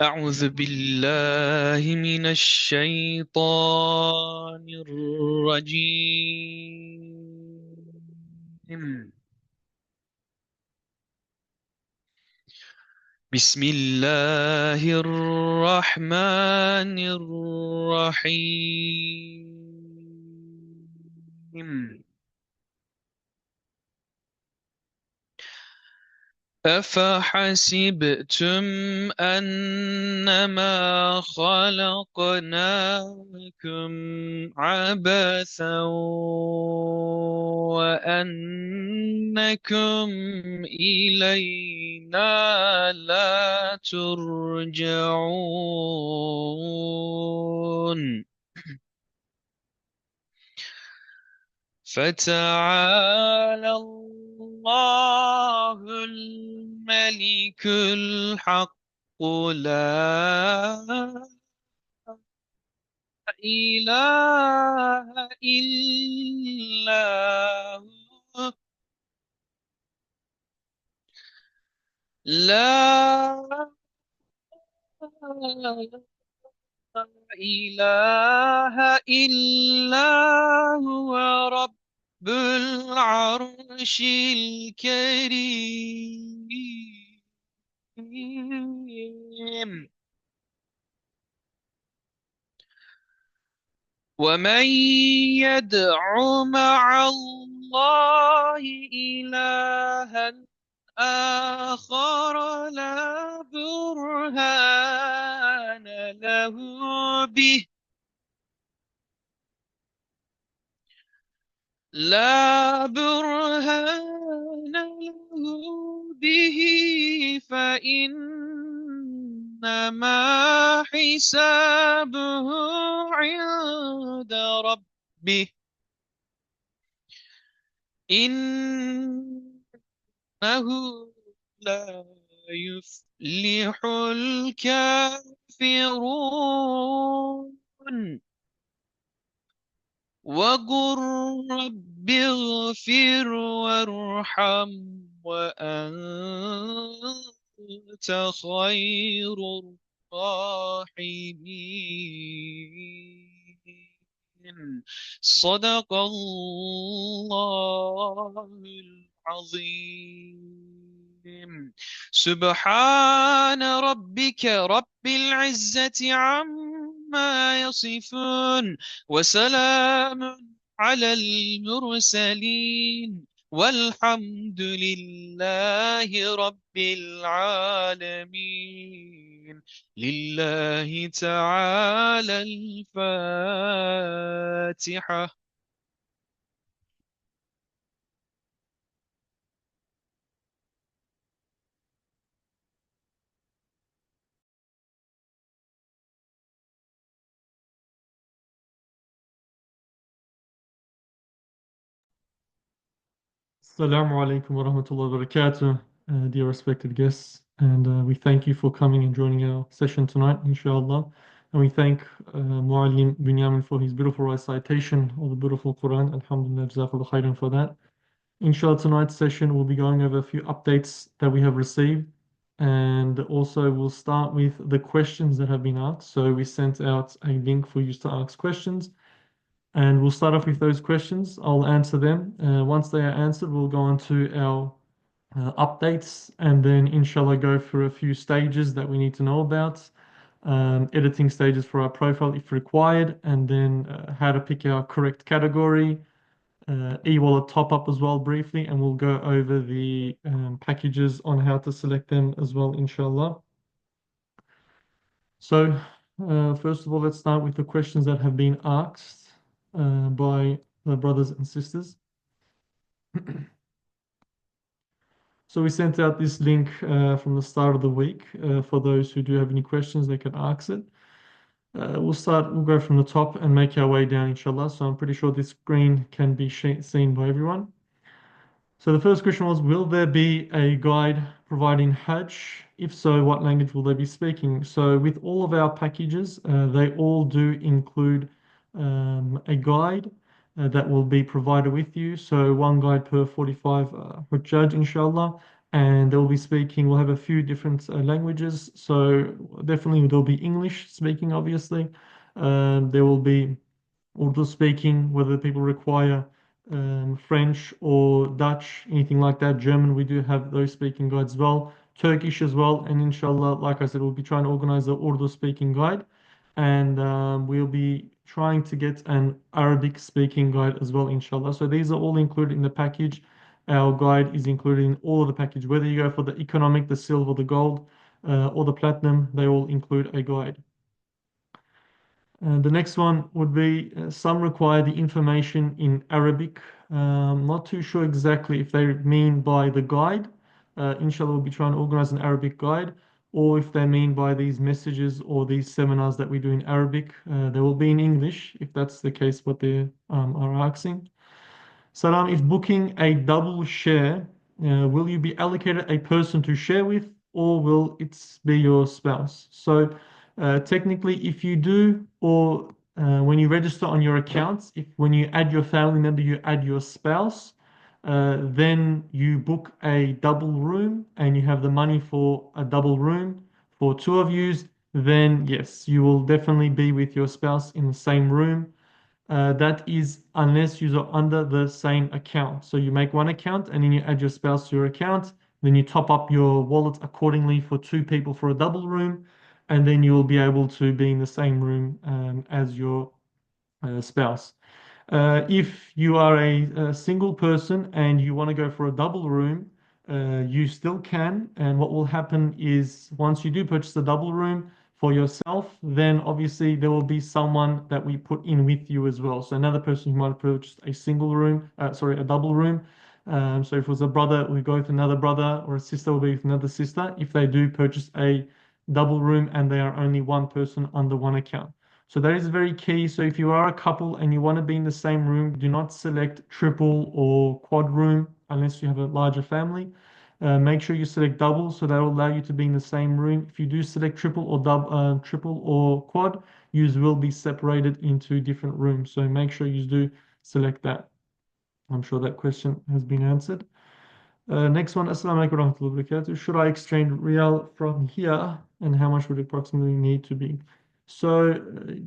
أعوذ بالله من الشيطان الرجيم. بسم الله الرحمن الرحيم. أفحسبتم أنما خلقناكم عبثا وأنكم إلينا لا ترجعون. فتعالى الله الملك الحق. لا إله إلا هو. لا إله إلا هو رب العرش الكريم. ومن يدع مع الله إلها آخر لا برهان له به لا برهان له به فإنما حسابه عند ربه إنه لا يفلح الكافرون. وقل رب اغفر وارحم وأنت خير الراحمين. صدق الله العظيم. سبحان ربك رب العزة عما يصفون وسلام على المرسلين والحمد لله رب العالمين. لله تعالى الفاتحة. Assalamu alaikum wa rahmatullahi wa barakatuh, dear respected guests, and we thank you for coming and joining our session tonight, inshallah. And we thank Muallim Binyamin for his beautiful recitation of the beautiful Quran. Alhamdulillah, jazakallah khairan for that. Inshallah, tonight's session we'll be going over a few updates that we have received, and also we'll start with the questions that have been asked. So we sent out a link for you to ask questions. And we'll start off with those questions. I'll answer them. Once they are answered, we'll go on to our updates and then, inshallah, go through a few stages that we need to know about, editing stages for our profile if required, and then how to pick our correct category, e-wallet top up as well briefly, and we'll go over the packages on how to select them as well, inshallah. So, first of all, let's start with the questions that have been asked by the brothers and sisters. So we sent out this link from the start of the week for those who do have any questions, they can ask it. We'll go from the top and make our way down, inshallah. So I'm pretty sure this screen can be seen by everyone. So the first question was, will there be a guide providing Hajj? If so, what language will they be speaking? So with all of our packages, they all do include a guide that will be provided with you. So one guide per 45 Hujjaj, inshallah. and they'll be speaking. We'll have a few different languages. So definitely there'll be English speaking, obviously. There will be Urdu speaking, whether people require French or Dutch, anything like that. German, we do have those speaking guides as well. Turkish as well. And inshallah, like I said, we'll be trying to organize the Urdu speaking guide. And we'll be trying to get an Arabic speaking guide as well, inshallah. So these are all included in the package. Our guide is included in all of the package, whether you go for the economic, the silver, the gold, or the platinum, they all include a guide. The next one would be some require the information in Arabic. Not too sure exactly if they mean by the guide. Inshallah, we'll be trying to organize an Arabic guide, or if they mean by these messages or these seminars that we do in Arabic. They will be in English, if that's the case, what they are asking. Salam, if booking a double share, will you be allocated a person to share with, or will it be your spouse? So, technically, if you do, or when you register on your accounts, if when you add your family member, you add your spouse, then you book a double room and you have the money for a double room for two of yous, then yes, you will definitely be with your spouse in the same room. That is unless you are under the same account. So you make one account and then you add your spouse to your account. Then you top up your wallet accordingly for two people for a double room, and then you will be able to be in the same room as your spouse. If you are a single person and you want to go for a double room, you still can. And what will happen is once you do purchase a double room for yourself, then obviously there will be someone that we put in with you as well. So another person who might have purchased a single room, sorry, a double room. So if it was a brother, we go with another brother, or a sister will be with another sister. If they do purchase a double room and they are only one person under one account. So that is very key. So if you are a couple and you want to be in the same room, do not select triple or quad room unless you have a larger family. Make sure you select double, so that will allow you to be in the same room. If you do select triple or quad, you will be separated into different rooms. So make sure you do select that. I'm sure that question has been answered. Next one, Assalamu alaikum warahmatullahi wabarakatuh. Should I exchange real from here, and how much would it approximately need to be? So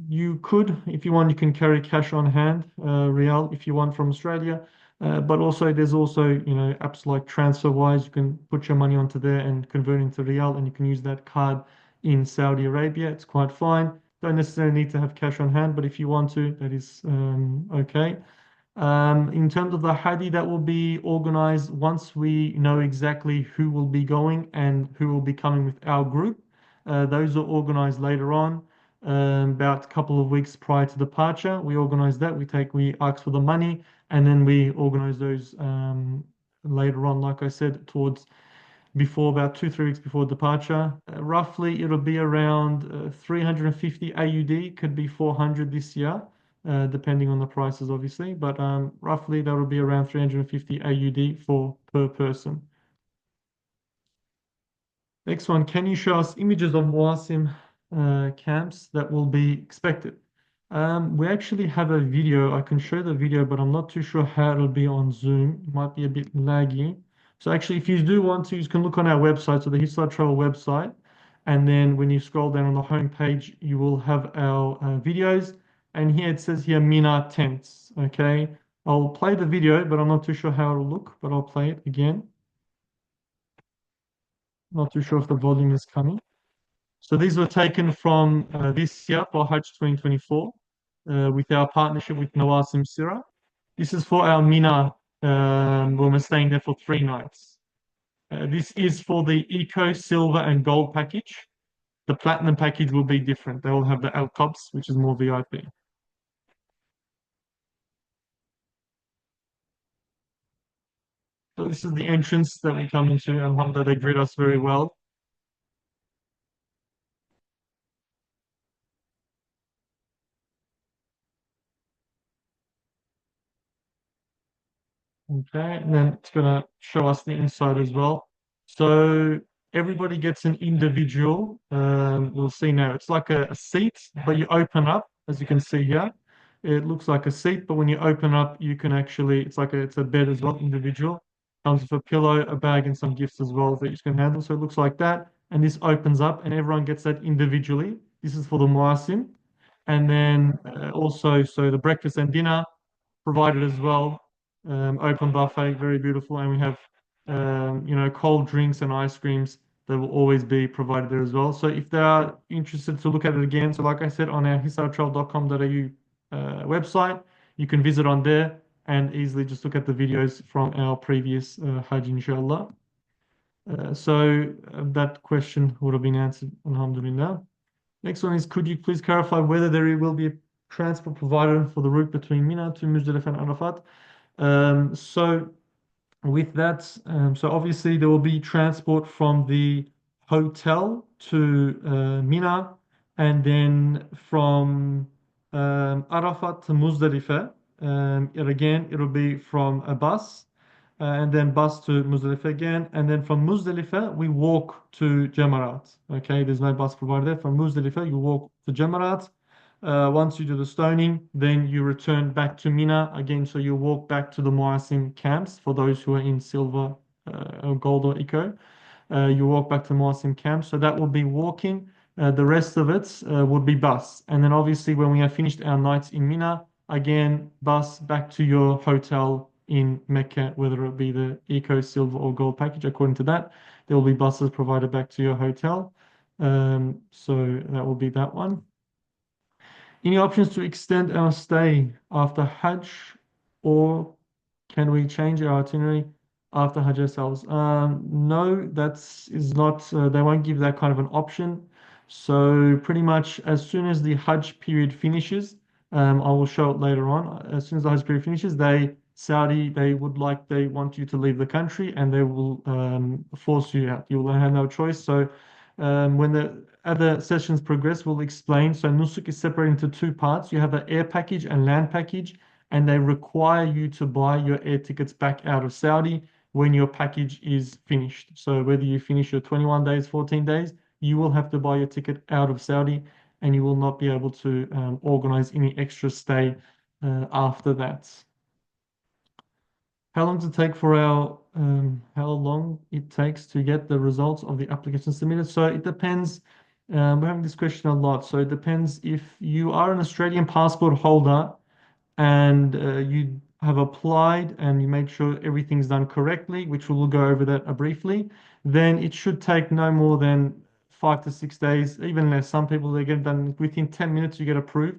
you could, if you want, you can carry cash on hand, real, if you want from Australia. But also, there's also, apps like TransferWise. You can put your money onto there and convert into real, and you can use that card in Saudi Arabia. It's quite fine. Don't necessarily need to have cash on hand, but if you want to, that is okay. In terms of the Hadi, that will be organized once we know exactly who will be going and who will be coming with our group. Those are organized later on, about a couple of weeks prior to departure. We organize that. We ask for the money, and then we organize those later on, like I said, towards before about 2, 3 weeks before departure. Roughly, it'll be around 350 AUD, could be 400 this year, depending on the prices, obviously. But roughly, that will be around 350 AUD for per person. Next one, can you show us images of Muasim camps that will be expected? We actually have a video. I can show the video, but I'm not too sure how it'll be on Zoom. It might be a bit laggy. So actually, if you do want to, you can look on our website, so the Hisar Travel website, and then when you scroll down on the home page, you will have our videos. And here it says here Mina tents. Okay, I'll play the video, but I'm not too sure how it'll look, but I'll play it again. Not too sure if the volume is coming. So these were taken from this year for Hajj 2024 with our partnership with Nawasim Sira. This is for our Mina when we're staying there for 3 nights. This is for the Eco, Silver, and Gold package. The Platinum package will be different. They will have the Al Qabs, which is more VIP. So this is the entrance that we come into, and Alhamdulillah, they greet us very well. Okay, and then it's gonna show us the inside as well. So everybody gets an individual. We'll see now. It's like a seat, but you open up, as you can see here. It looks like a seat, but when you open up, you can actually, it's a bed as well, individual. Comes with a pillow, a bag, and some gifts as well that you can handle. So it looks like that. And this opens up, and everyone gets that individually. This is for the Muasim. And then also, so the breakfast and dinner provided as well. Open buffet, very beautiful. And we have, cold drinks and ice creams that will always be provided there as well. So if they are interested to look at it again, so like I said, on our hisartravel.com.au website, you can visit on there and easily just look at the videos from our previous Hajj, inshallah. So that question would have been answered, alhamdulillah. Next one is, could you please clarify whether there will be a transport provided for the route between Mina to Muzdalifah and Arafat? So with that, so obviously there will be transport from the hotel to Mina, and then from Arafat to Muzdalifah. Again, it'll be from a bus, and then bus to Muzdalifah again, and then from Muzdalifah we walk to Jamarat. Okay, there's no bus provided there. From Muzdalifah you walk to Jamarat. Once you do the stoning, then you return back to Mina again. So you walk back to the Muasim camps for those who are in silver, or gold, or eco. You walk back to Muasim camp. So that will be walking. The rest of it would be bus. And then obviously when we have finished our nights in Mina, again, bus back to your hotel in Mecca, whether it be the eco, silver, or gold package. According to that, there will be buses provided back to your hotel. So that will be that one. Any options to extend our stay after Hajj, or can we change our itinerary after Hajj ourselves? No, that's is not. They won't give that kind of an option. So pretty much as soon as the Hajj period finishes, I will show it later on. As soon as the Hajj period finishes, they want you to leave the country, and they will force you out. You will have no choice. So when the other sessions progress, we'll explain. So Nusuk is separated into two parts. You have an air package and land package, and they require you to buy your air tickets back out of Saudi when your package is finished. So whether you finish your 21 days, 14 days, you will have to buy your ticket out of Saudi, and you will not be able to organize any extra stay after that. How long does it take for how long it takes to get the results of the application submitted? So it depends. We're having this question a lot. So it depends if you are an Australian passport holder and you have applied and you make sure everything's done correctly, which we'll go over that briefly, then it should take no more than 5 to 6 days, even less. Some people, they get done within 10 minutes, you get approved.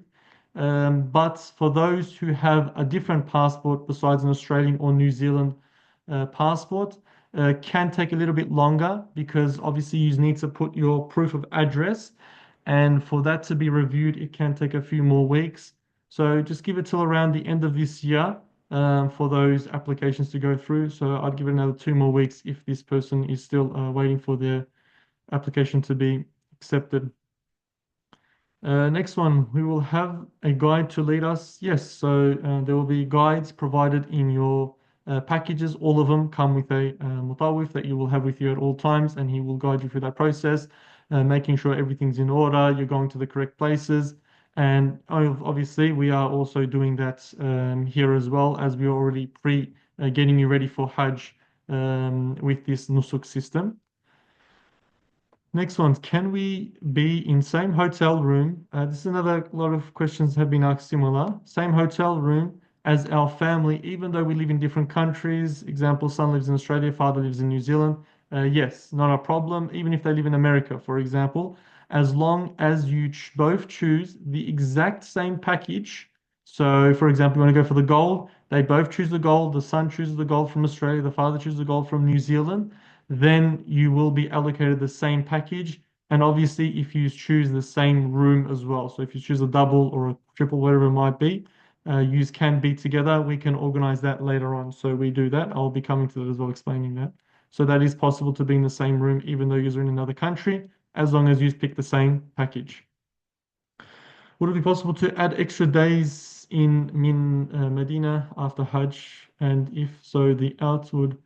But for those who have a different passport besides an Australian or New Zealand passport, can take a little bit longer because obviously you need to put your proof of address, and for that to be reviewed, it can take a few more weeks. So just give it till around the end of this year for those applications to go through. So I'd give it another 2 more weeks if this person is still waiting for their application to be accepted. Next one, we will have a guide to lead us. Yes, so there will be guides provided in your packages. All of them come with a mutawif that you will have with you at all times, and he will guide you through that process, making sure everything's in order, you're going to the correct places. And obviously, we are also doing that here as well, as we are already getting you ready for Hajj with this nusuk system. Next one, can we be in same hotel room? This is another lot of questions have been asked similar. Same hotel room as our family, even though we live in different countries. Example, son lives in Australia, father lives in New Zealand. Yes, not a problem. Even if they live in America, for example, as long as you both choose the exact same package. So, for example, you want to go for the gold, they both choose the gold. The son chooses the gold from Australia, the father chooses the gold from New Zealand, then you will be allocated the same package. And obviously, if you choose the same room as well, so if you choose a double or a triple, whatever it might be, you can be together. We can organize that later on. So we do that. I'll be coming to that as well, explaining that. So that is possible to be in the same room, even though you're in another country, as long as you pick the same package. Would it be possible to add extra days in Min Medina after Hajj? And if so, the outward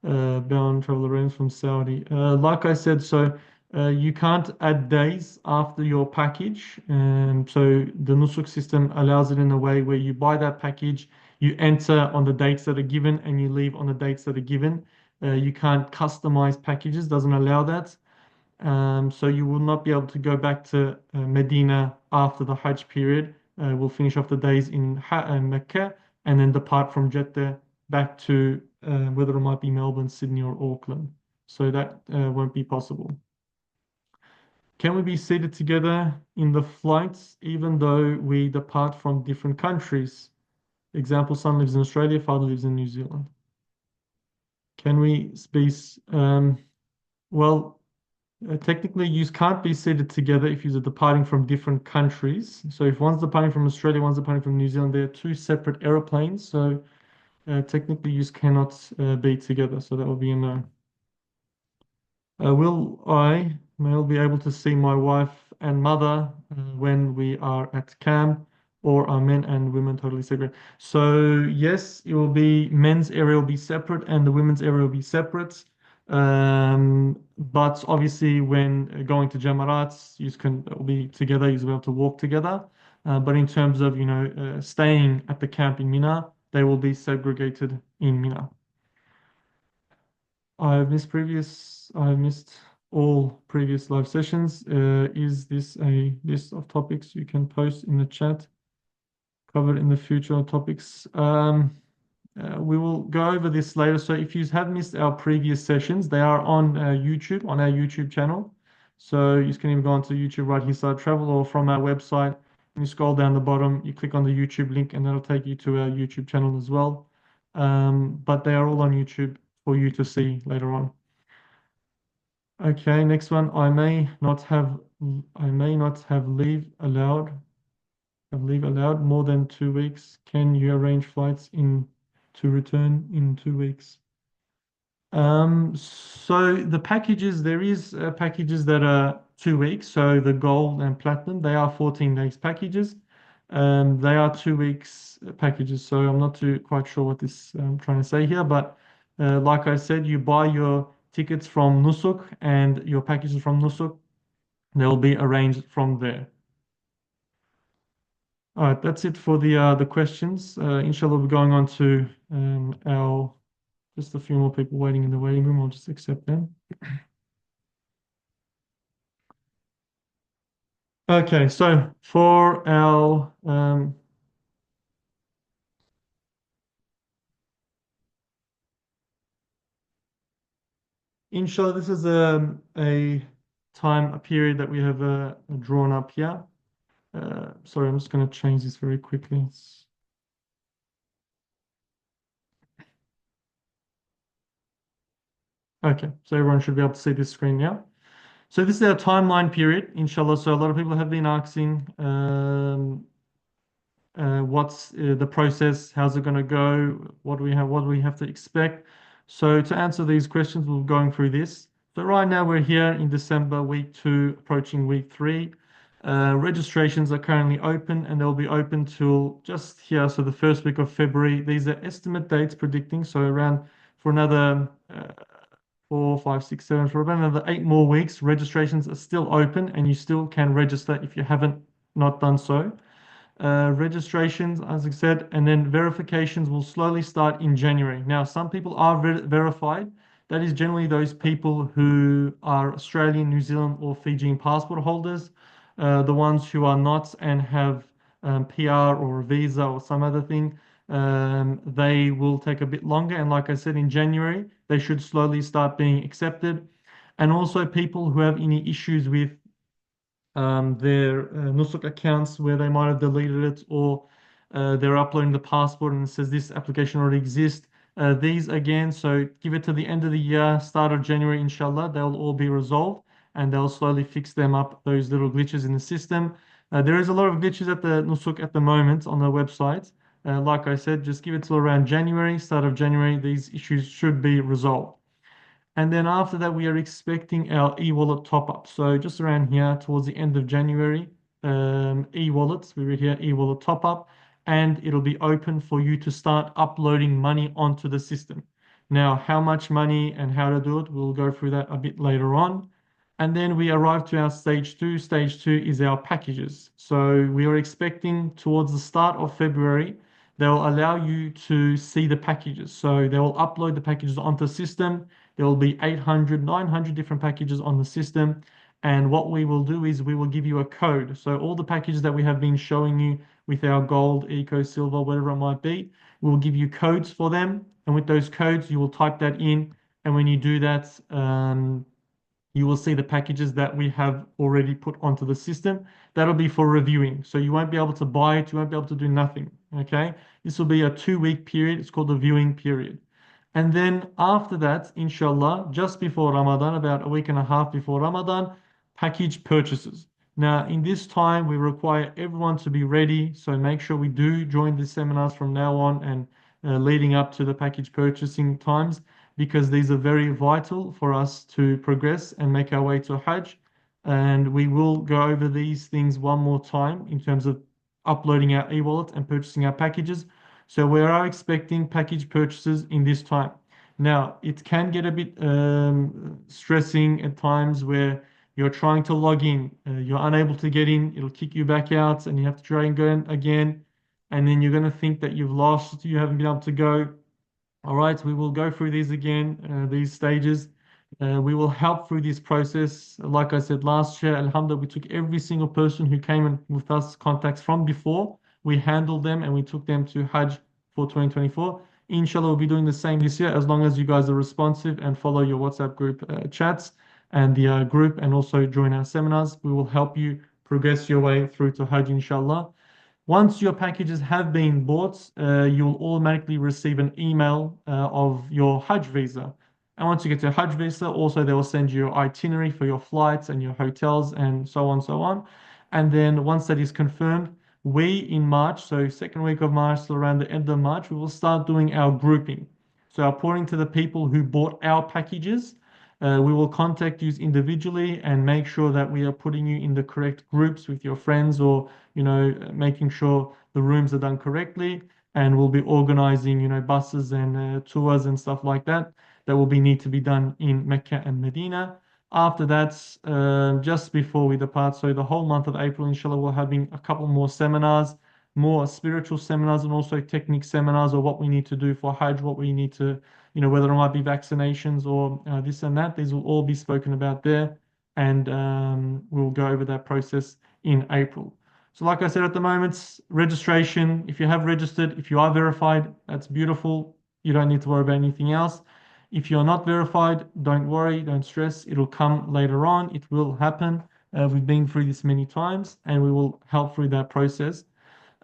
bound travel arrangements from Saudi. Like I said, so you can't add days after your package. So the Nusuk system allows it in a way where you buy that package, you enter on the dates that are given and you leave on the dates that are given. You can't customize packages, doesn't allow that. So you will not be able to go back to Medina after the Hajj period. We'll finish off the days in Mecca and then depart from Jeddah back to whether it might be Melbourne, Sydney, or Auckland. So that won't be possible. Can we be seated together in the flights even though we depart from different countries? Example, son lives in Australia, father lives in New Zealand. Can we be, well, technically, you can't be seated together if you're departing from different countries. So if one's departing from Australia, one's departing from New Zealand, they're two separate aeroplanes. So technically, you cannot be together. So that will be a no. Will I, male, be able to see my wife and mother when we are at camp, or are men and women totally separate? So yes, it will be men's area will be separate and the women's area will be separate. But obviously, when going to Jamarats, you can will be together. You'll be able to walk together. But in terms of staying at the camp in Mina, they will be segregated in Mina. I've missed all previous live sessions. Is this a list of topics you can post in the chat? Covered in the future topics. We will go over this later. So if you have missed our previous sessions, they are on YouTube, on our YouTube channel. So you can even go onto YouTube, write Hisar Travel, or from our website. When you scroll down the bottom, you click on the YouTube link, and that'll take you to our YouTube channel as well. But they are all on YouTube for you to see later on. Okay, next one. I may not have leave allowed more than 2 weeks. Can you arrange flights in to return in 2 weeks? So the packages, there is packages that are 2 weeks. So the gold and platinum, they are 14 days packages. They are 2 weeks packages. So I'm not too quite sure what this I'm trying to say here, but like I said, you buy your tickets from Nusuk and your packages from Nusuk, they'll be arranged from there. All right, that's it for the questions. Inshallah, we're going on to our just a few more people waiting in the waiting room. I'll just accept them. Okay, so for our inshallah, this is a time, a period that we have drawn up here. Sorry, I'm just going to change this very quickly. Okay, so everyone should be able to see this screen now. So this is our timeline period, inshallah. So a lot of people have been asking, what's the process? How's it going to go? What do we have? What do we have to expect? So to answer these questions, we're going through this. So right now we're here in December, week 2, approaching week 3. Registrations are currently open and they'll be open till just here. So the first week of February. These are estimate dates predicting. So around for another 4, 5, 6, 7, for about another 8 more weeks, registrations are still open and you still can register if you haven't not done so. Registrations, as I said, and then verifications will slowly start in January. Now, some people are verified. That is generally those people who are Australian, New Zealand, or Fijian passport holders. The ones who are not and have PR or a visa or some other thing, they will take a bit longer. And like I said, in January, they should slowly start being accepted. And also people who have any issues with their Nusuk accounts where they might have deleted it, or they're uploading the passport and it says this application already exists. These again, so give it to the end of the year, start of January, inshallah, they'll all be resolved and they'll slowly fix them up, those little glitches in the system. There is a lot of glitches at the Nusuk at the moment on the website. Like I said, just give it till around January, start of January, these issues should be resolved. And then after that, we are expecting our e-wallet top-up. So just around here, towards the end of January, e-wallets, we read here e-wallet top-up, and it'll be open for you to start uploading money onto the system. Now, how much money and how to do it, we'll go through that a bit later on. And then we arrive to our stage 2. Stage 2 is our packages. So we are expecting towards the start of February, they'll allow you to see the packages. So they will upload the packages onto the system. There will be 800, 900 different packages on the system. And what we will do is we will give you a code. So all the packages that we have been showing you with our gold, eco, silver, whatever it might be, we will give you codes for them. And with those codes, you will type that in. And when you do that, you will see the packages that we have already put onto the system. That'll be for reviewing. So you won't be able to buy it, you won't be able to do nothing. Okay. This will be a 2 week period. It's called the viewing period. And then after that, inshallah, just before Ramadan, about a week and a half before Ramadan, package purchases. Now, in this time, we require everyone to be ready. So make sure we do join the seminars from now on and leading up to the package purchasing times, because these are very vital for us to progress and make our way to Hajj. And we will go over these things one more time in terms of uploading our e-wallet and purchasing our packages. So we are expecting package purchases in this time. Now, it can get a bit stressing at times where you're trying to log in, you're unable to get in, it'll kick you back out, and you have to try and go in again. And then you're going to think that you've lost, you haven't been able to go. All right, we will go through these again, these stages. We will help through this process. Like I said last year, Alhamdulillah, we took every single person who came in with us contacts from before. We handled them and we took them to Hajj for 2024. Inshallah, we'll be doing the same this year as long as you guys are responsive and follow your WhatsApp group chats and the group, and also join our seminars. We will help you progress your way through to Hajj, inshallah. Once your packages have been bought, you'll automatically receive an email of your Hajj visa. And once you get your Hajj visa, also they will send you your itinerary for your flights and your hotels and so on, so on. And then once that is confirmed, we in March, so second week of March till around the end of March, we will start doing our grouping. So according to the people who bought our packages, we will contact you individually and make sure that we are putting you in the correct groups with your friends, or making sure the rooms are done correctly. And we'll be organizing, buses and tours and stuff like that that will be need to be done in Mecca and Medina. After that, just before we depart, so the whole month of April, inshallah, we're having a couple more seminars, more spiritual seminars, and also technique seminars, or what we need to do for Hajj, what we need to, whether it might be vaccinations or this and that. These will all be spoken about there, and we'll go over that process in April. So, like I said, at the moment, registration, if you have registered, if you are verified, that's beautiful. You don't need to worry about anything else. If you're not verified, don't worry, don't stress. It'll come later on. It will happen. We've been through this many times, and we will help through that process.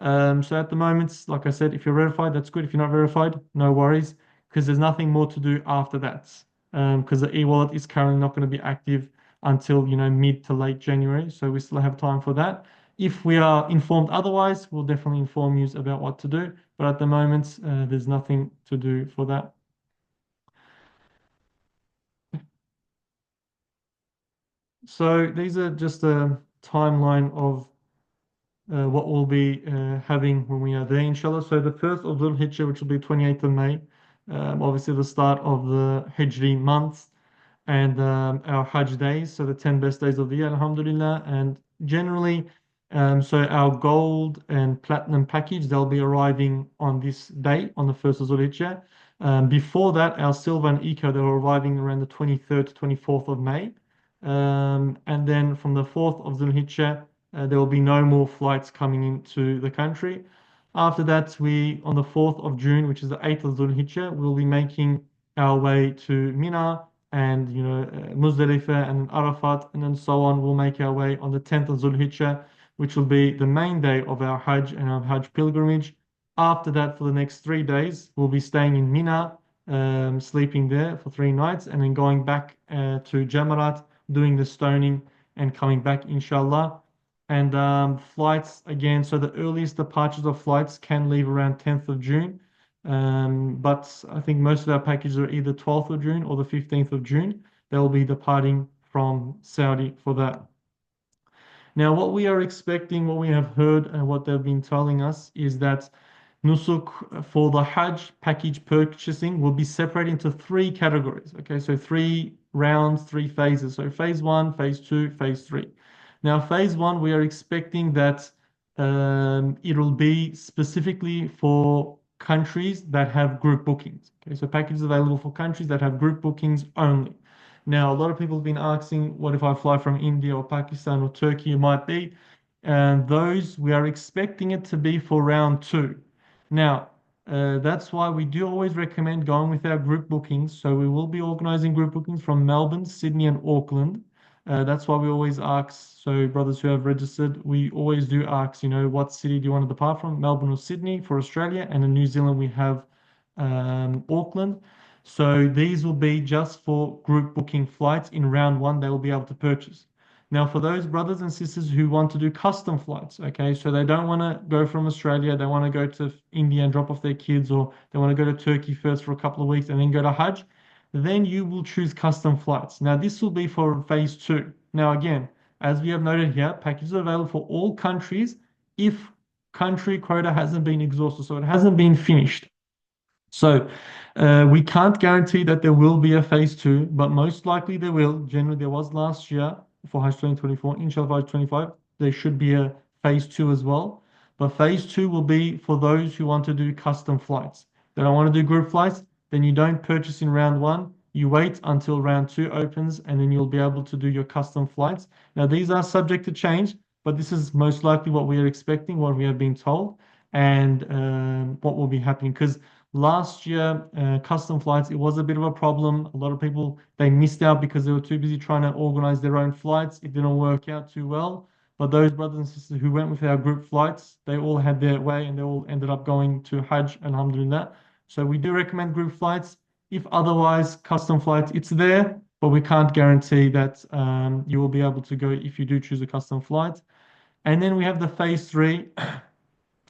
So at the moment, like I said, if you're verified, that's good. If you're not verified, no worries, because there's nothing more to do after that. Because the e-wallet is currently not going to be active until, mid to late January. So we still have time for that. If we are informed otherwise, we'll definitely inform you about what to do. But at the moment, there's nothing to do for that. So these are just a timeline of what we'll be having when we are there, inshallah. So the first of Dhul Hijjah, which will be 28th of May, obviously the start of the Hijri month, and our Hajj days, so the 10 best days of the year, Alhamdulillah. And generally, so our gold and platinum package, they'll be arriving on this date, on the 1st of Dhul Hijjah. Before that, our silver and eco, they were arriving around the 23rd to 24th of May. And then from the 4th of Dhul Hijjah, there will be no more flights coming into the country. After that, on the 4th of June, which is the 8th of Dhul Hijjah, we'll be making our way to Mina and Muzdalifah and Arafat, and then so on. We'll make our way on the 10th of Dhul Hijjah, which will be the main day of our Hajj and our Hajj pilgrimage. After that, for the next 3 days, we'll be staying in Mina, sleeping there for 3 nights, and then going back to Jamarat, doing the stoning, and coming back, inshallah. And flights again, so the earliest departures of flights can leave around 10th of June. But I think most of our packages are either 12th of June or the 15th of June. They'll be departing from Saudi for that. Now, what we are expecting, what we have heard, and what they've been telling us is that Nusuk for the Hajj package purchasing will be separated into three categories. Okay, so 3 rounds, 3 phases. So phase one, phase two, phase three. Now, phase one, we are expecting that it'll be specifically for countries that have group bookings. Okay, so packages available for countries that have group bookings only. Now, a lot of people have been asking, what if I fly from India or Pakistan or Turkey? It might be. And those we are expecting it to be for round two. Now, that's why we do always recommend going with our group bookings. So we will be organizing group bookings from Melbourne, Sydney, and Auckland. That's why we always ask. So brothers who have registered, we always do ask, what city do you want to depart from? Melbourne or Sydney for Australia, and in New Zealand we have Auckland. So these will be just for group booking flights in round one. They will be able to purchase. Now, for those brothers and sisters who want to do custom flights, okay, so they don't want to go from Australia, they want to go to India and drop off their kids, or they want to go to Turkey first for a couple of weeks and then go to Hajj, then you will choose custom flights. Now, this will be for phase two. Now, again, as we have noted here, packages are available for all countries if country quota hasn't been exhausted, so it hasn't been finished. So we can't guarantee that there will be a phase two, but most likely there will. Generally, there was last year for Hajj 2024. Inshallah, for Hajj 25, there should be a phase two as well. But phase two will be for those who want to do custom flights. They don't want to do group flights, then you don't purchase in round one. You wait until round two opens, and then you'll be able to do your custom flights. Now, these are subject to change, but this is most likely what we are expecting, what we have been told, and what will be happening. Because last year, custom flights, it was a bit of a problem. A lot of people, they missed out because they were too busy trying to organize their own flights. It didn't work out too well. But those brothers and sisters who went with our group flights, they all had their way and they all ended up going to Hajj, alhamdulillah. So we do recommend group flights. If otherwise, custom flights, it's there, but we can't guarantee that you will be able to go if you do choose a custom flight. And then we have the phase three.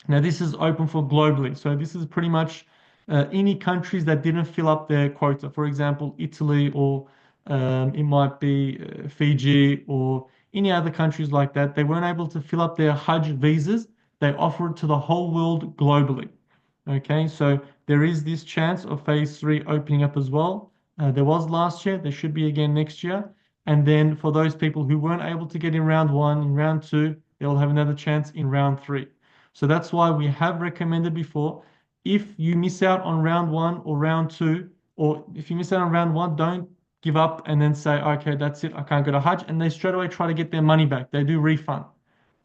Now, this is open for globally. So this is pretty much any countries that didn't fill up their quota. For example, Italy, or it might be Fiji, or any other countries like that. They weren't able to fill up their Hajj visas. They offer it to the whole world globally. Okay, so there is this chance of phase three opening up as well. There was last year, there should be again next year. And then for those people who weren't able to get in round one, in round two, they'll have another chance in round three. So that's why we have recommended before, if you miss out on round one or round two, or if you miss out on round one, don't give up and then say, okay, that's it, I can't go to Hajj. And they straight away try to get their money back. They do refund.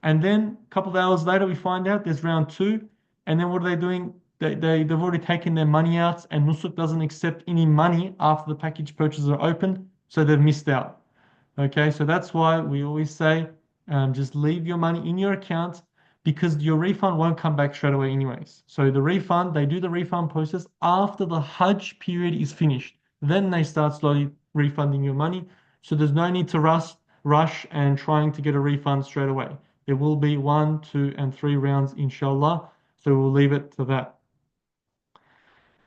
And then a couple of hours later, we find out there's round two. And then what are they doing? They've already taken their money out, and Nusuk doesn't accept any money after the package purchases are opened. So they've missed out. Okay, so that's why we always say just leave your money in your account, because your refund won't come back straight away anyways. So the refund, they do the refund process after the Hajj period is finished. Then they start slowly refunding your money. So there's no need to rush and trying to get a refund straight away. There will be one, two, and three rounds, inshallah. So we'll leave it to that.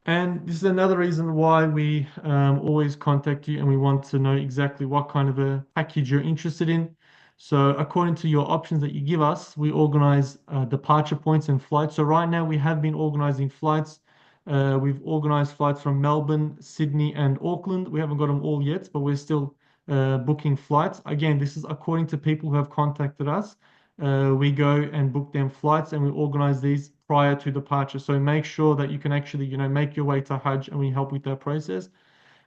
And this is another reason why we always contact you, and we want to know exactly what kind of a package you're interested in. So according to your options that you give us, we organize departure points and flights. So right now we have been organizing flights. We've organized flights from Melbourne, Sydney, and Auckland. We haven't got them all yet, but we're still booking flights. Again, this is according to people who have contacted us. We go and book them flights, and we organize these prior to departure. So make sure that you can actually, make your way to Hajj, and we help with that process.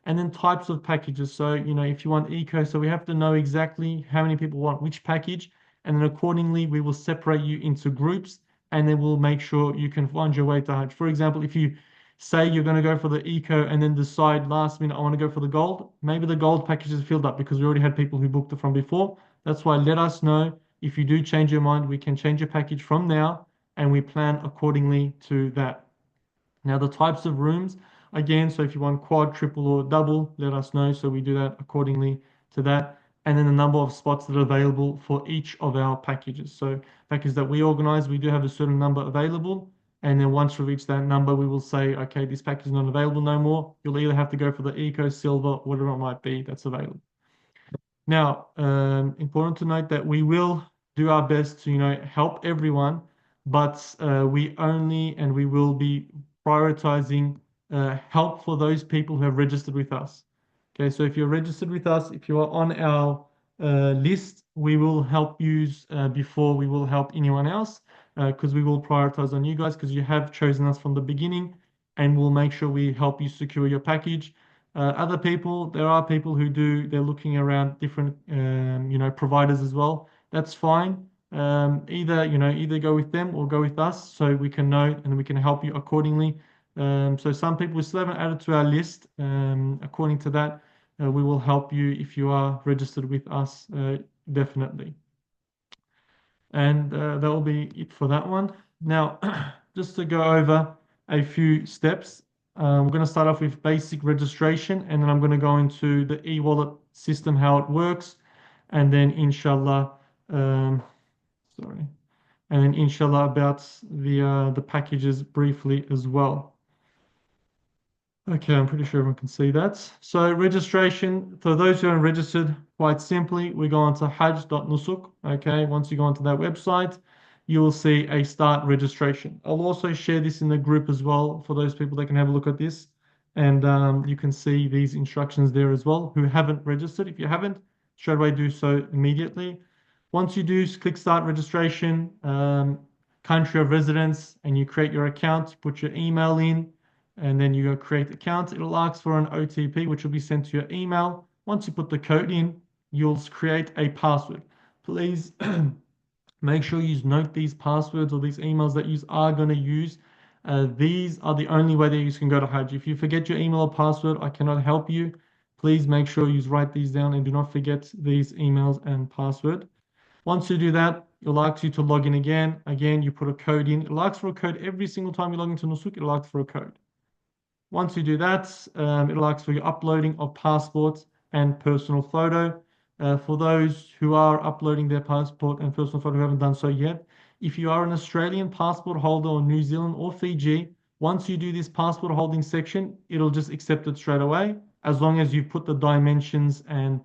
And then types of packages. So, if you want eco, so we have to know exactly how many people want which package, and then accordingly, we will separate you into groups, and then we'll make sure you can find your way to Hajj. For example, if you say you're going to go for the eco and then decide last minute, I want to go for the gold, maybe the gold package is filled up because we already had people who booked it from before. That's why let us know. If you do change your mind, we can change your package from now, and we plan accordingly to that. Now, the types of rooms, again, so if you want quad, triple, or double, let us know. So we do that accordingly to that. And then the number of spots that are available for each of our packages. So packages that we organize, we do have a certain number available. And then once we reach that number, we will say, okay, this package is not available no more. You'll either have to go for the Eco, Silver, whatever it might be that's available. Now, important to note that we will do our best to, help everyone, but we only and we will be prioritizing help for those people who have registered with us. Okay, so if you're registered with us, if you are on our list, we will help you before we will help anyone else, because we will prioritize on you guys because you have chosen us from the beginning, and we'll make sure we help you secure your package. Other people, there are people who do, they're looking around different, providers as well. That's fine. Either go with them or go with us so we can know and we can help you accordingly. So some people we still haven't added to our list. According to that, we will help you if you are registered with us, definitely. And that will be it for that one. Now, just to go over a few steps, we're going to start off with basic registration, and then I'm going to go into the e-wallet system, how it works, and then inshallah, um, sorry, and then inshallah about the packages briefly as well. Okay, I'm pretty sure everyone can see that. So registration, for those who aren't registered, quite simply, we go onto hajj.nusuk. Okay, once you go onto that website, you will see a start registration. I'll also share this in the group as well for those people that can have a look at this. And you can see these instructions there as well who haven't registered. If you haven't, straight away do so immediately. Once you do click start registration, country of residence, and you create your account, put your email in, and then you go create account. It'll ask for an OTP, which will be sent to your email. Once you put the code in, you'll create a password. Please make sure you note these passwords or these emails that you are going to use. These are the only way that you can go to Hajj. If you forget your email or password, I cannot help you. Please make sure you write these down and do not forget these emails and password. Once you do that, it'll ask you to log in again. Again, you put a code in. It'll ask for a code every single time you log into Nusuk. It'll ask for a code. Once you do that, it'll ask for your uploading of passports and personal photo. For those who are uploading their passport and personal photo who haven't done so yet, if you are an Australian passport holder or New Zealand or Fiji, once you do this passport holding section, it'll just accept it straight away. As long as you put the dimensions and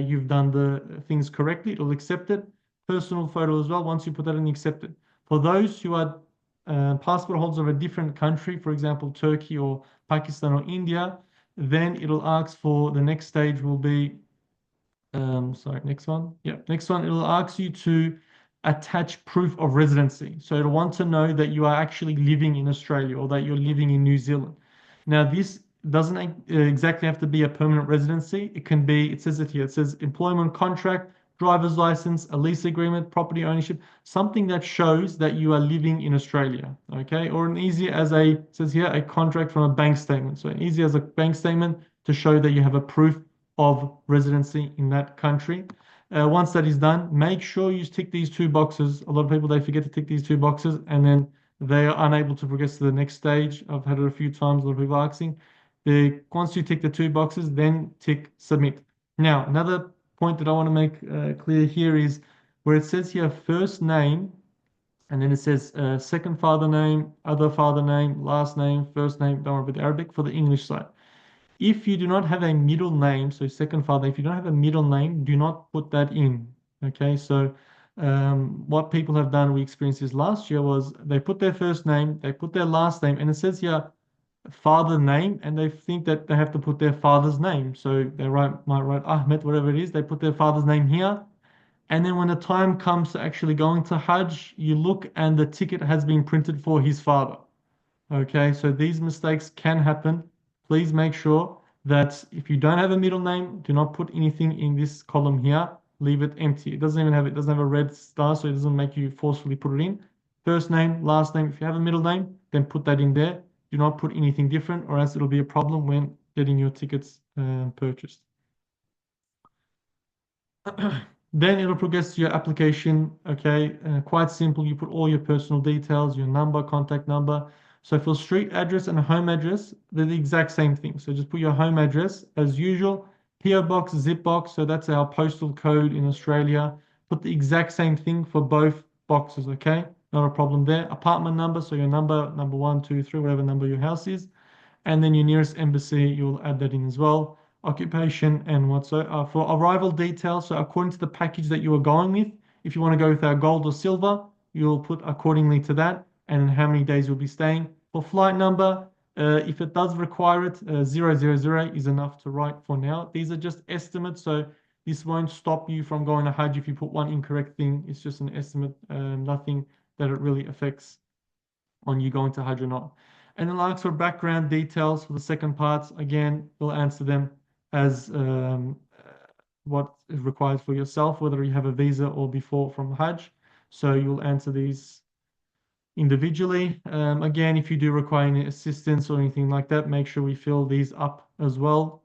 you've done the things correctly, it'll accept it. Personal photo as well, once you put that in, accept it. For those who are passport holders of a different country, for example, Turkey or Pakistan or India, then it'll ask for the next stage will be, sorry, next one. Yeah, next one, it'll ask you to attach proof of residency. So it'll want to know that you are actually living in Australia or that you're living in New Zealand. Now, this doesn't exactly have to be a permanent residency. It can be, it says it here, it says employment contract, driver's license, a lease agreement, property ownership, something that shows that you are living in Australia, okay? Or an easy as a, it says here, a contract from a bank statement. So an easy as a bank statement to show that you have a proof of residency in that country. Once that is done, make sure you tick these two boxes. A lot of people, they forget to tick these two boxes and then they are unable to progress to the next stage. I've had it a few times, a lot of people asking. Once you tick the two boxes, then tick submit. Now, another point that I want to make clear here is where it says here first name, and then it says second father name, other father name, last name, first name. Don't worry about the Arabic for the English side. If you do not have a middle name, so second father, if you don't have a middle name, do not put that in. Okay, so what people have done, we experienced this last year, was they put their first name, they put their last name, and it says here father name, and they think that they have to put their father's name. So might write Ahmed, whatever it is, they put their father's name here. And then when the time comes to actually going to Hajj, you look and the ticket has been printed for his father. Okay, so these mistakes can happen. Please make sure that if you don't have a middle name, do not put anything in this column here. Leave it empty. It doesn't have a red star, so it doesn't make you forcefully put it in. First name, last name. If you have a middle name, then put that in there. Do not put anything different, or else it'll be a problem when getting your tickets purchased. Then it'll progress to your application. Okay, quite simple. You put all your personal details, your number, contact number. So for street address and home address, they're the exact same thing. So just put your home address as usual. PO box, zip box. So that's our postal code in Australia. Put the exact same thing for both boxes. Okay, not a problem there. Apartment number. So your number one, two, three, whatever number your house is, and then your nearest embassy, you'll add that in as well. Occupation and whatsoever. For arrival details, so according to the package that you are going with, if you want to go with our gold or silver, you'll put accordingly to that and how many days you'll be staying. For flight number, if it does require it, 000 is enough to write for now. These are just estimates, so This won't stop you from going to Hajj if you put one incorrect thing. It's just an estimate, nothing that it really affects on you going to Hajj or not. And then asks for background details for the second part. Again, we'll answer them as what is required for yourself, whether you have a visa or before from Hajj. So you'll answer these individually. Again, if you do require any assistance or anything like that, make sure we fill these up as well.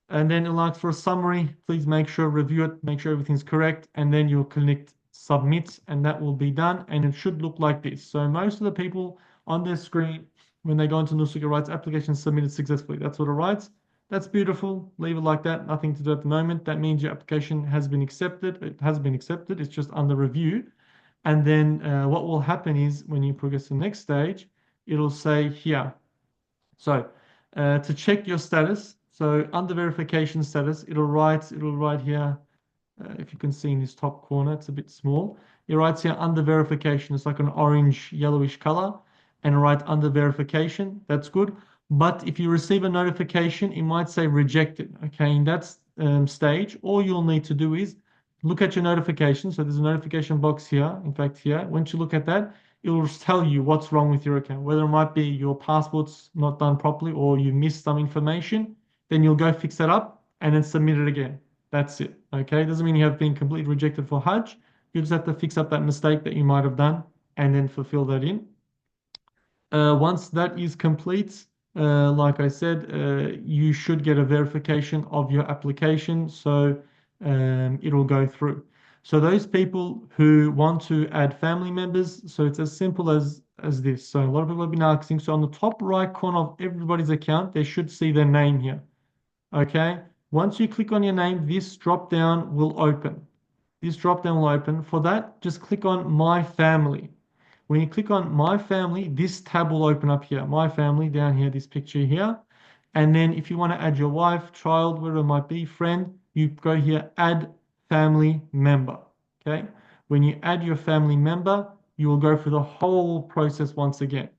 And then it'll ask for a summary. Please make sure, review it, make sure everything's correct, and then you'll click submit, and that will be done. And it should look like this. So most of the people on their screen, when they go into Nusuk, it writes application submitted successfully. That's what it writes. That's beautiful. Leave it like that. Nothing to do at the moment. That means your application has been accepted. It has been accepted. It's just under review. And then what will happen is when you progress to the next stage, it'll say here. So to check your status, so under verification status, it'll write here, if you can see in this top corner, it's a bit small. It writes here under verification. It's like an orange yellowish color, and write under verification. That's good. But if you receive a notification, it might say rejected. Okay, in that stage, all you'll need to do is look at your notification. So there's a notification box here. In fact, here, once you look at that, it will tell you what's wrong with your account, whether it might be your passport's not done properly or you missed some information. Then you'll go fix that up and then submit it again. That's it. Okay. Doesn't mean you have been completely rejected for Hajj. You just have to fix up that mistake that you might have done and then fulfill that in. Once that is complete, like I said, you should get a verification of your application. So it'll go through. So those people who want to add family members, so it's as simple as this. So a lot of people have been asking. So on the top right corner of everybody's account, they should see their name here. Okay. Once you click on your name, this drop down will open. This drop down will open. For that, just click on My Family. When you click on My Family, this tab will open up here. My Family down here, this picture here. And then if you want to add your wife, child, whatever it might be, friend, you go here, Add Family Member. Okay. When you add your family member, you will go through the whole process once again.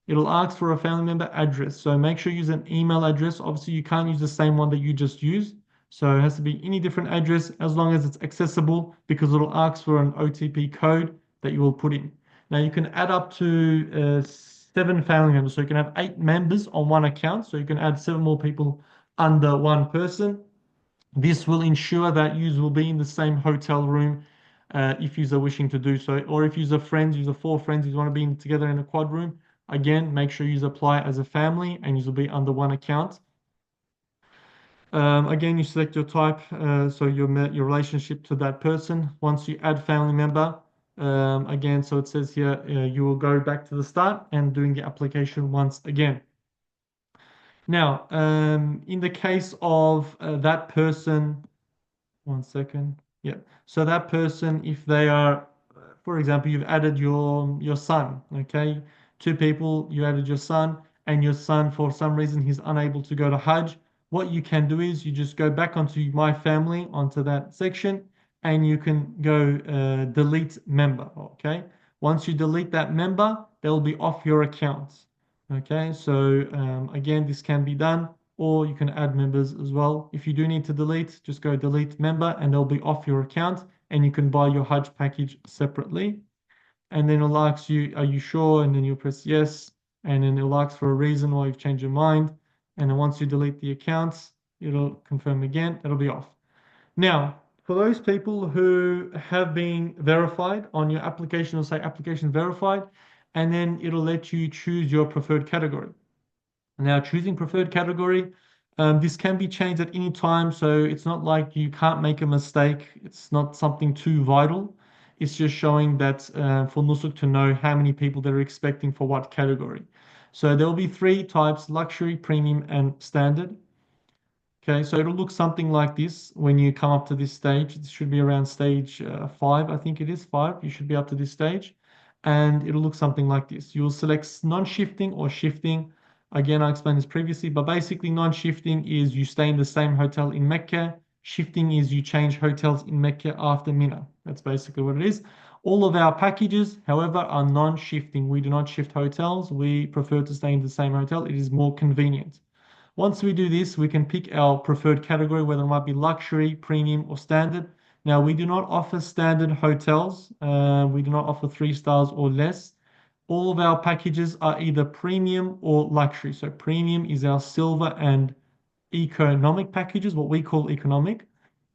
It'll ask for a family member address. So make sure you use an email address. Obviously, you can't use the same one that you just used. So it has to be any different address as long as it's accessible because it'll ask for an OTP code that you will put in. Now you can add up to 7 family members. So you can have 8 members on one account. So you can add 7 more people under one person. This will ensure that you will be in the same hotel room if you are wishing to do so. Or if you are friends, you are 4 friends, you want to be together in a quad room. Again, make sure you apply as a family and you will be under one account. Again, you select your type, so your relationship to that person. Once you add family member, again, so it says here, you will go back to the start and doing the application once again. Now, in the case of that person, one second. Yeah. So that person, if they are, for example, you've added your son, okay? 2 people, you added your son, and your son, for some reason, he's unable to go to Hajj. What you can do is you just go back onto My Family, onto that section, and you can go delete member, okay? Once you delete that member, they'll be off your account. Okay, so again, this can be done, or you can add members as well. If you do need to delete, just go delete member and they'll be off your account and you can buy your Hajj package separately. And then it'll ask you, are you sure? And then you'll press yes. And then it'll ask for a reason why you've changed your mind. And then once you delete the accounts, it'll confirm again, it'll be off. Now, for those people who have been verified on your application, it'll say application verified, and then it'll let you choose your preferred category. Now, choosing preferred category, this can be changed at any time, so it's not like you can't make a mistake. It's not something too vital. It's just showing that for Nusuk to know how many people they're expecting for what category. So there will be 3 types: luxury, premium, and standard. Okay, so it'll look something like this when you come up to this stage. It should be around stage 5, I think it is 5. You should be up to this stage. And it'll look something like this. You'll select non-shifting or shifting. Again, I explained this previously, but basically non-shifting is you stay in the same hotel in Mecca. Shifting is you change hotels in Mecca after Mina. That's basically what it is. All of our packages, however, are non-shifting. We do not shift hotels. We prefer to stay in the same hotel. It is more convenient. Once we do this, we can pick our preferred category, whether it might be luxury, premium, or standard. Now, we do not offer standard hotels. We do not offer 3 stars or less. All of our packages are either premium or luxury. So premium is our silver and economic packages, what we call economic.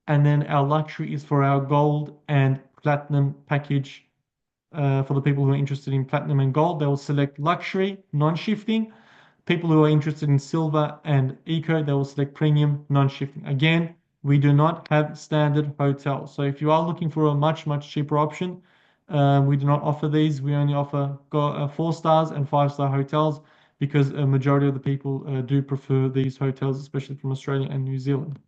And then our luxury is for our gold and platinum package. For the people who are interested in platinum and gold, they will select luxury, non-shifting. People who are interested in silver and eco, they will select premium, non-shifting. Again, we do not have standard hotels. So if you are looking for a much, much cheaper option, we do not offer these. We only offer 4 stars and 5-star hotels because a majority of the people do prefer these hotels, especially from Australia and New Zealand.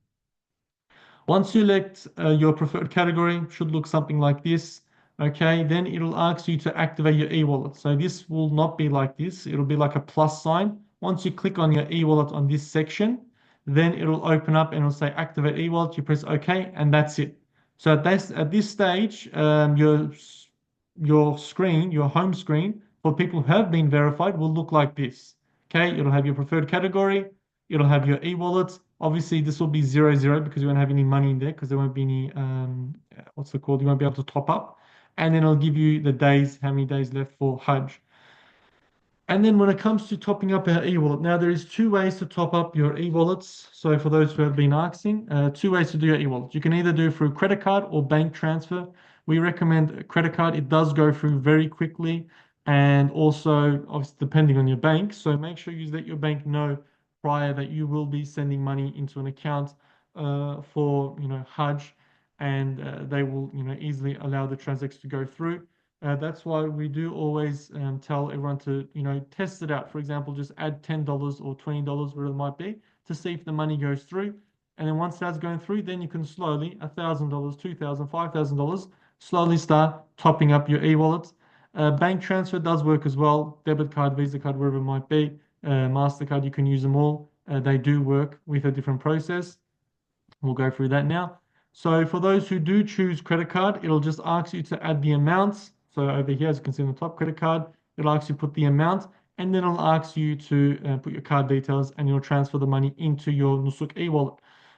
Once you select your preferred category, should look something like this. Okay, then it'll ask you to activate your e-wallet. So this will not be like this. It'll be like a plus sign. Once you click on your e-wallet on this section, then it'll open up and it'll say activate e-wallet. You press OK, and that's it. So at this stage, your screen, your home screen for people who have been verified will look like this. Okay, it'll have your preferred category. It'll have your e-wallet. Obviously, this will be 0, 0 because you won't have any money in there because there won't be any, what's it called? You won't be able to top up. And then it'll give you the days, how many days left for Hajj. And then when it comes to topping up our e-wallet, now there is 2 ways to top up your e-wallets. So for those who have been asking, 2 ways to do your e-wallet. You can either do it through credit card or bank transfer. We recommend a credit card. It does go through very quickly and also obviously depending on your bank. So make sure you let your bank know prior that you will be sending money into an account for Hajj, and they will easily allow the transaction to go through. That's why we do always tell everyone to, test it out. For example, just add $10 or $20, whatever it might be, to see if the money goes through. And then once that's going through, then you can slowly, $1,000, $2,000, $5,000, slowly start topping up your e-wallets. Bank transfer does work as well. Debit card, Visa card, wherever it might be. MasterCard, you can use them all. They do work with a different process. We'll go through that now. So for those who do choose credit card, it'll just ask you to add the amounts. So over here, as you can see on the top, credit card, it'll ask you to put the amount, and then it'll ask you to put your card details, and you'll transfer the money into your Nusuk e-wallet.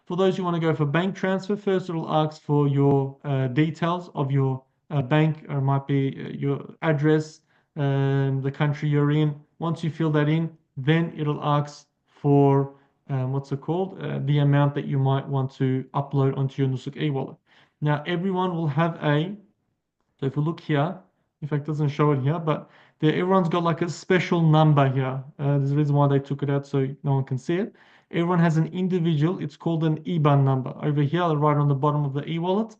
For those who want to go for bank transfer, first it'll ask for your details of your bank, or it might be your address, the country you're in. Once you fill that in, then it'll ask for what's it called? The amount that you might want to upload onto your Nusuk e-wallet. Now, everyone will have so if you look here, in fact, it doesn't show it here, but everyone's got like a special number here. There's a reason why they took it out so no one can see it. Everyone has an individual, it's called an IBAN number. Over here, right on the bottom of the e-wallet,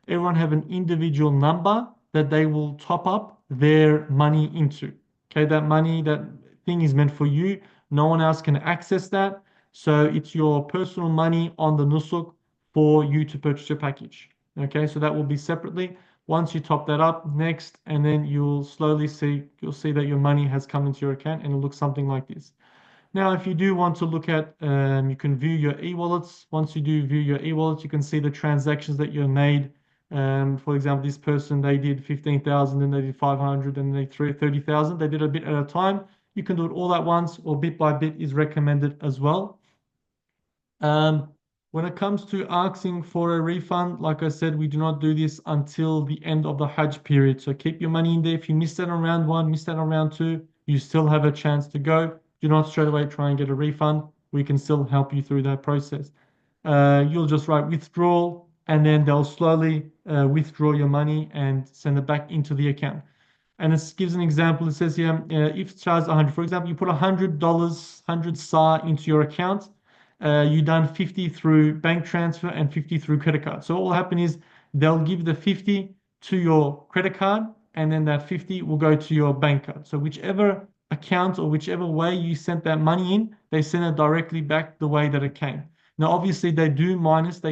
everyone have an individual number that they will top up their money into. Okay, that money, that thing is meant for you. No one else can access that. So it's your personal money on the Nusuk for you to purchase your package. Okay, so that will be separately. Once you top that up, next, and then you'll see that your money has come into your account and it looks something like this. Now, if you do want to look at, you can view your e-wallets. Once you do view your e-wallets, you can see the transactions that you made. For example, this person, they did 15,000, then they did 500, and they 30,000. They did a bit at a time. You can do it all at once or bit by bit is recommended as well. Um, when it comes to asking for a refund, like I said, we do not do this until the end of the Hajj period. So keep your money in there. If you missed out on round one, missed out on round two, you still have a chance to go. Do not straight away try and get a refund. We can still help you through that process. You'll just write withdrawal, and then they'll slowly withdraw your money and send it back into the account. And it gives an example. It says here, if it charges 100, for example, you put $100, 100 SAR into your account, you done 50 through bank transfer and 50 through credit card. So what will happen is they'll give the 50 to your credit card, and then that 50 will go to your bank card. So whichever account or whichever way you sent that money in, they send it directly back the way that it came. Now, obviously, they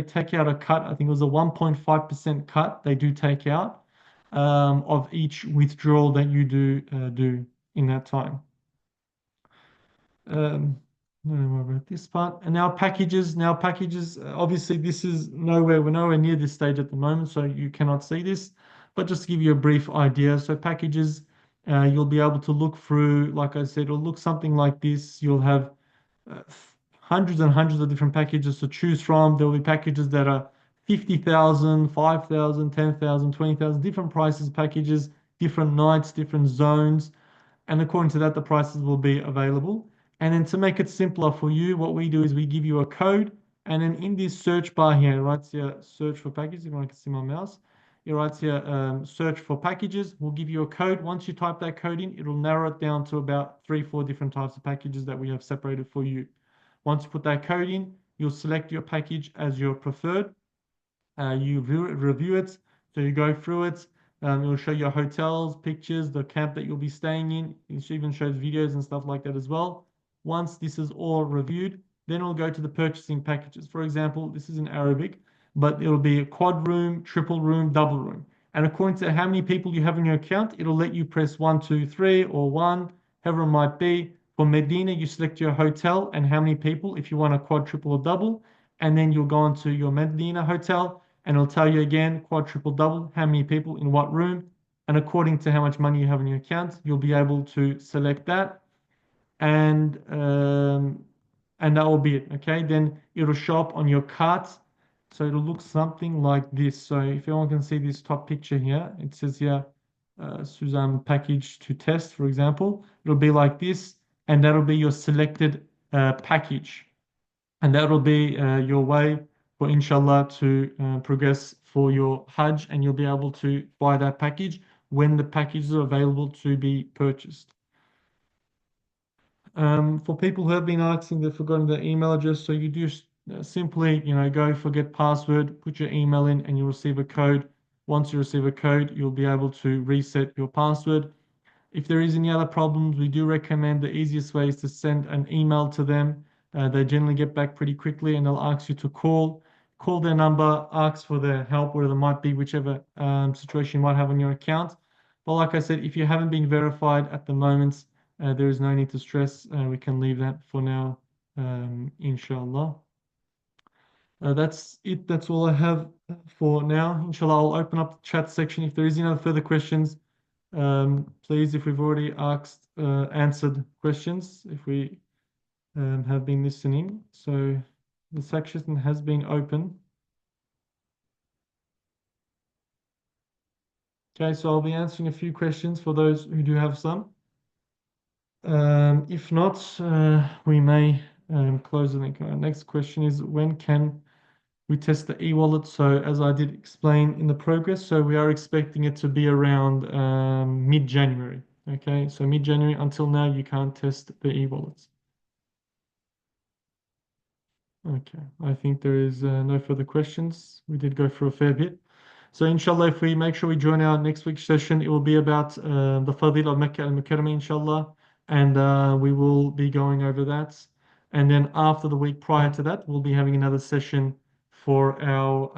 take out a cut. I think it was a 1.5% cut they do take out of each withdrawal that you do in that time. Um, I don't know more about this part. And now packages. Obviously, this is we're nowhere near this stage at the moment, so you cannot see this. But just to give you a brief idea, so packages, you'll be able to look through. Like I said, it'll look something like this. You'll have hundreds and hundreds of different packages to choose from. There will be packages that are 50,000, 5,000, 10,000, 20,000, different prices, packages, different nights, different zones, and according to that, the prices will be available. And then to make it simpler for you, what we do is we give you a code, and then in this search bar here, it writes here search for packages. If you can see my mouse, it writes here search for packages. We'll give you a code. Once you type that code in, it'll narrow it down to about three, four different types of packages that we have separated for you. Once you put that code in, you'll select your package as your preferred. You review it, so you go through it. It will show your hotels, pictures, the camp that you'll be staying in. It even shows videos and stuff like that as well. Once this is all reviewed, then it'll go to the purchasing packages. For example, this is in Arabic, but it'll be a quad room, triple room, double room. And according to how many people you have in your account, it'll let you press one, two, three, or one, however it might be. For Medina, you select your hotel and how many people, if you want a quad, triple, or double, and then you'll go onto your Medina hotel and it'll tell you again, quad, triple, double, how many people in what room. And according to how much money you have in your account, you'll be able to select that. And and that will be it. Okay, then it'll show up on your cart. So it'll look something like this. So if anyone can see this top picture here, it says here, Suzanne package to test, for example. It'll be like this, and that'll be your selected package. And that will be your way for inshallah to progress for your Hajj, and you'll be able to buy that package when the packages are available to be purchased. For people who have been asking, they've forgotten their email address, so you just simply, go forget password, put your email in, and you'll receive a code. Once you receive a code, you'll be able to reset your password. If there is any other problems, we do recommend the easiest way is to send an email to them. They generally get back pretty quickly and they'll ask you to call their number, ask for their help, whatever it might be, whichever situation you might have on your account. But like I said, if you haven't been verified at the moment, there is no need to stress. We can leave that for now, inshallah. That's it. That's all I have for now. Inshallah, I'll open up the chat section. If there is any other further questions, please, if we've already answered questions, if we have been listening. So the section has been open. Okay, so I'll be answering a few questions for those who do have some. If not, we may close the link. Next question is, when can we test the e-wallet? So as I did explain in the progress, so we are expecting it to be around mid-January. Okay, so mid-January, until now you can't test the e-wallets. Okay, I think there is no further questions. We did go through a fair bit. So inshallah, if we make sure we join our next week's session, it will be about the Fadil of Mecca and Mukarramah, inshallah, and we will be going over that. And then after the week prior to that, we'll be having another session for our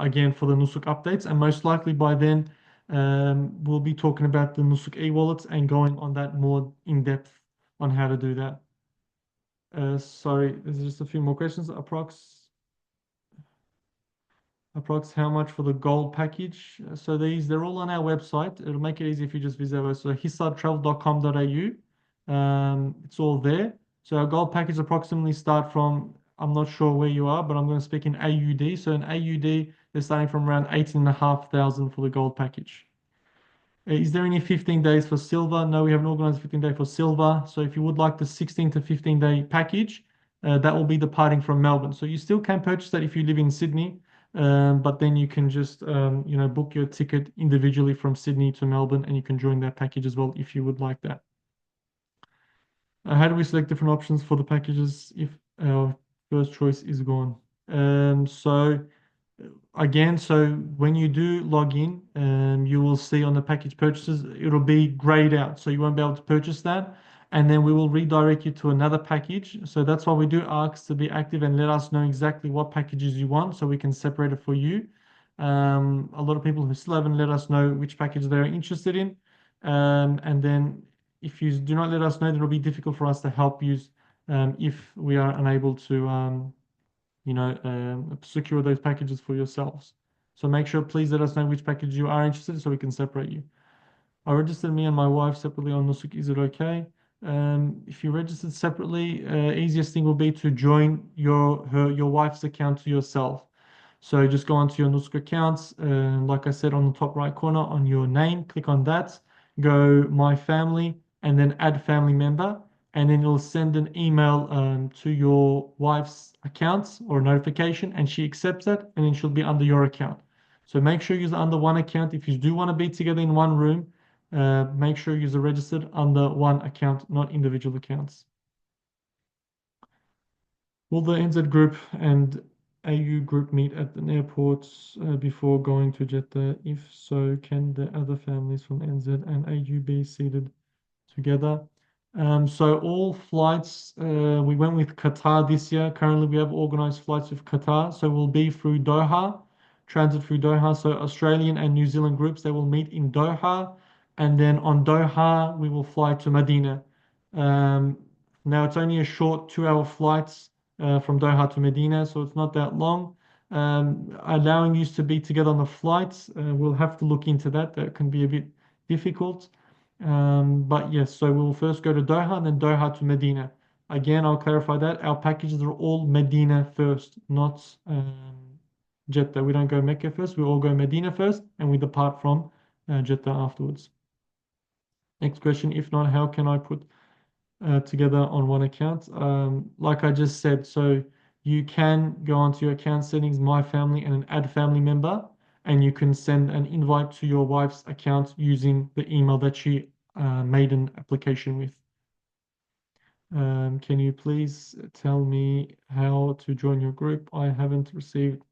again for the Nusuk updates, and most likely by then we'll be talking about the Nusuk e-wallets and going on that more in depth on how to do that. Sorry, there's just a few more questions. Approx how much for the gold package? So they're all on our website. It'll make it easy if you just visit our website, hisartravel.com.au. It's all there. So our gold package approximately start from, I'm not sure where you are, but I'm going to speak in AUD. So in AUD, they're starting from around 18,500 for the gold package. Is there any 15 days for silver? No, we haven't organized 15 day for silver. So if you would like the 16 to 15 day package, that will be departing from Melbourne. So you still can purchase that if you live in Sydney, but then you can just book your ticket individually from Sydney to Melbourne, and you can join that package as well if you would like that. How do we select different options for the packages if our first choice is gone? So again, so when you do log in, you will see on the package purchases, it'll be grayed out. So you won't be able to purchase that. And then we will redirect you to another package. So that's why we do ask to be active and let us know exactly what packages you want so we can separate it for you. A lot of people who still haven't let us know which package they're interested in. And then if you do not let us know, then it'll be difficult for us to help you if we are unable to secure those packages for yourselves. So make sure, please let us know which package you are interested in so we can separate you. I registered me and my wife separately on Nusuk. Is it okay? If you registered separately, easiest thing will be to join your wife's account to yourself. So just go onto your Nusuk accounts, like I said, on the top right corner on your name, click on that, go My Family, and then Add Family Member, and then it'll send an email to your wife's accounts or a notification, and she accepts that, and then she'll be under your account. So make sure you're under one account. If you do want to be together in one room, make sure you're registered under one account, not individual accounts. Will the NZ group and AU group meet at an airport before going to Jeddah? If so, can the other families from NZ and AU be seated together? So all flights, we went with Qatar this year. Currently, we have organized flights with Qatar. So we'll be through Doha, transit through Doha. So Australian and New Zealand groups, they will meet in Doha. And then on Doha, we will fly to Medina. Um, Now, it's only a short 2 hour flight from Doha to Medina, so it's not that long. Allowing you to be together on the flights, we'll have to look into that. That can be a bit difficult. But yes, so we'll first go to Doha and then Doha to Medina. Again, I'll clarify that our packages are all Medina first, not Jeddah. We don't go Mecca first, we all go Medina first and we depart from Jeddah afterwards. Next question, if not, how can I put together on one account? Like I just said, so you can go onto your account settings, My Family, and an Add Family Member, and you can send an invite to your wife's account using the email that she made an application with. Can you please tell me how to join your group? I haven't received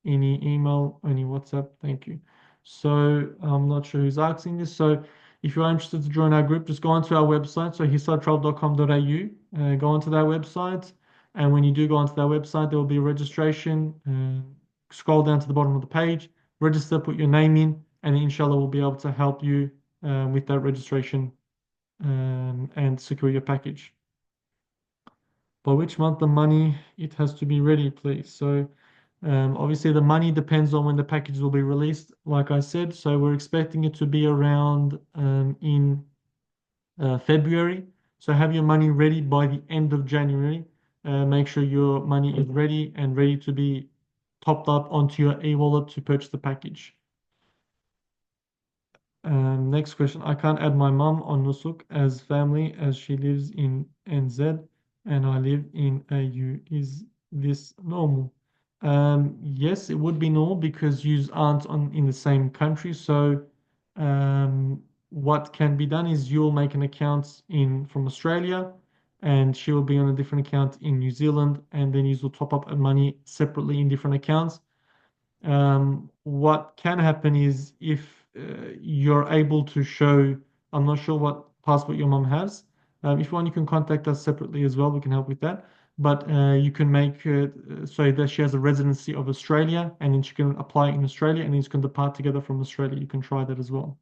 any email, any WhatsApp. Thank you. So I'm not sure who's asking this. So if you're interested to join our group, just go onto our website. So hisartravel.com.au. Go onto that website. And when you do go onto that website, there will be a registration. Scroll down to the bottom of the page, register, put your name in, and inshallah we'll be able to help you with that registration and secure your package. By which month the money it has to be ready, please? So obviously, the money depends on when the package will be released, like I said. So we're expecting it to be around in February. So have your money ready by the end of January. Make sure your money is ready and ready to be topped up onto your e-wallet to purchase the package. Next question. I can't add my mum on Nusuk as family as she lives in NZ and I live in AU. Is this normal? Yes, it would be normal because you aren't in the same country. So what can be done is you'll make an account in from Australia and she will be on a different account in New Zealand and then you will top up money separately in different accounts. What can happen is if you're able to show, I'm not sure what passport your mom has. If you want, you can contact us separately as well. We can help with that. But you can make so that she has a residency of Australia and then she can apply in Australia and then you can depart together from Australia. You can try that as well.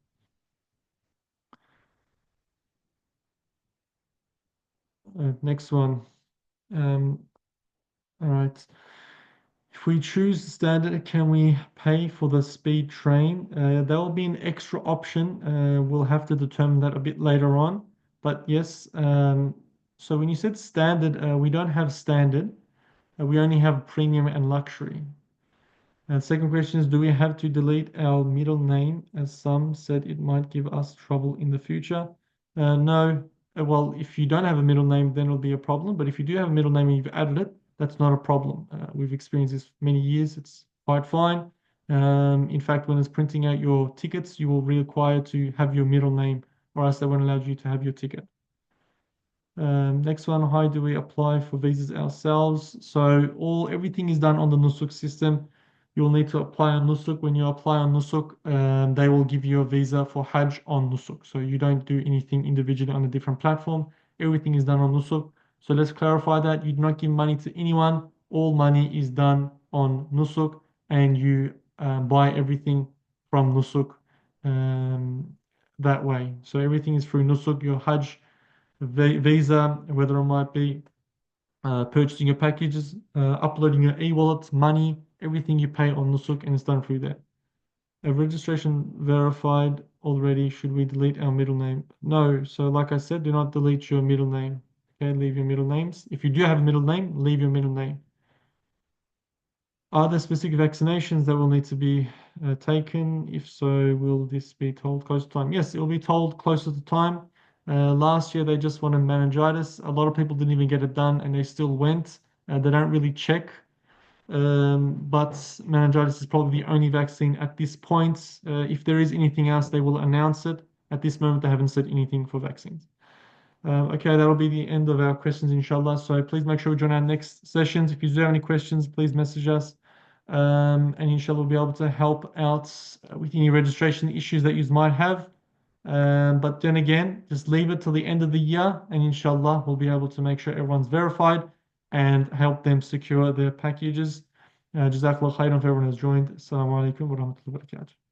Next one. Um, all right. If we choose standard, can we pay for the speed train? That will be an extra option. We'll have to determine that a bit later on. But yes, so when you said standard, we don't have standard. We only have premium and luxury. Second question is, do we have to delete our middle name as some said it might give us trouble in the future? No. Well, if you don't have a middle name, then it'll be a problem. But if you do have a middle name and you've added it, that's not a problem. We've experienced this for many years. It's quite fine. In fact, when it's printing out your tickets, you will be required to have your middle name, or else they won't allow you to have your ticket. Next one, how do we apply for visas ourselves? So everything is done on the Nusuk system. You'll need to apply on Nusuk. When you apply on Nusuk, they will give you a visa for Hajj on Nusuk. So you don't do anything individually on a different platform. Everything is done on Nusuk. So let's clarify that. You do not give money to anyone. All money is done on Nusuk and you buy everything from Nusuk that way. So everything is through Nusuk. Your Hajj Visa, whether it might be purchasing your packages, uploading your e-wallet, money, everything you pay on Nusuk and it's done through there. A registration verified already. Should we delete our middle name? No. So like I said, do not delete your middle name. Okay, leave your middle names. If you do have a middle name, leave your middle name. Are there specific vaccinations that will need to be taken? If so, will this be told close to time? Yes, it will be told closer to time. Last year, they just wanted meningitis. A lot of people didn't even get it done, and they still went. They don't really check. But meningitis is probably the only vaccine at this point. If there is anything else, they will announce it. At this moment, they haven't said anything for vaccines. Okay, that'll be the end of our questions, inshallah. So please make sure we join our next sessions. If you do have any questions, please message us. And inshallah, we'll be able to help out with any registration issues that you might have. But then again, just leave it till the end of the year, and inshallah, we'll be able to make sure everyone's verified and help them secure their packages. Jazakallah khairan for everyone who's joined. Assalamu alaikum wa rahmatullahi wa barakatuh.